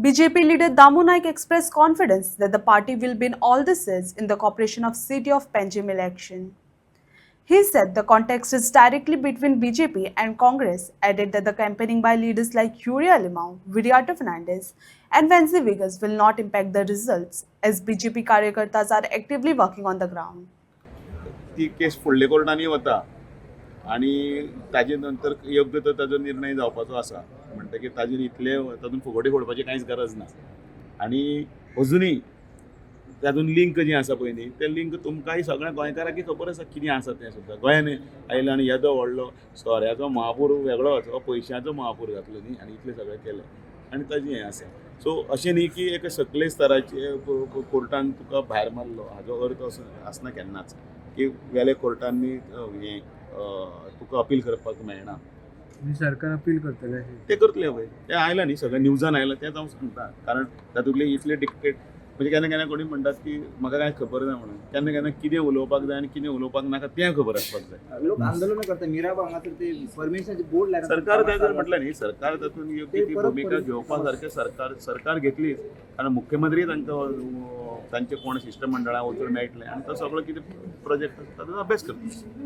BJP leader Damu Naik expressed confidence that the party will win all the seats in the Corporation of City of Panjim election. He said the context is directly between BJP and Congress, added that the campaigning by leaders like Yuria Limau, Viriato Fernandez, and Vanzi Vigas will not impact the results, as BJP Karyakartas are actively working on the ground. ती केस फुडले कोर्टांनी वता आनी ताजे नंतर योग्य तो ताजो निर्णय जावपाचो आसा म्हणटकीर ताजेर इतले तातूंत फुगोटी फोडपाची कांयच गरज ना आनी अजुनूय तातूंत लिंक जी आसा पळय न्ही तें लिंक तुमकांय सगळ्या गोंयकारांक खबर आसा कितें आसा तें सुद्दां गोंयान आयलो आनी येदो व्हडलो सोऱ्याचो महापूर वेगळोच हो पयशांचो महापूर घातलो न्ही आनी इतलें सगळें केलें आनी ताजें हें आसा सो अशें न्ही की एक सकले स्तराचे कोर्टान तुका भायर मारलो हाजो अर्थ असो आसना केन्नाच की वेले कोर्टांनी हें तुका अपील करपाक मेळना सरकार अपील करतले ते करतले पळय तें आयलां न्ही सगळें न्यूजान आयलां तें हांव सांगता कारण तातूंतले इतले डिक्टेट म्हणजे केन्ना केन्ना कोणी म्हणटात की म्हाका कांय खबर ना म्हणून केन्ना केन्ना कितें उलोवपाक जाय आनी कितें उलोवपाक नाका तें खबर आसपाक जाय लोक आंदोलन करतात मीराबा हांगासर ते परमिशनाचे बोर्ड लायतात सरकार ताजेर म्हटलें न्ही सरकार तातूंत योग्य ती भुमिका घेवपा सारकें सरकार घेतलीच कारण मुख्यमंत्री तांकां तांचे कोण शिष्टमंडळां वचून मेळटले आनी तो सगळो कितें प्रोजेक्ट आसा ताचो अभ्यास करतलो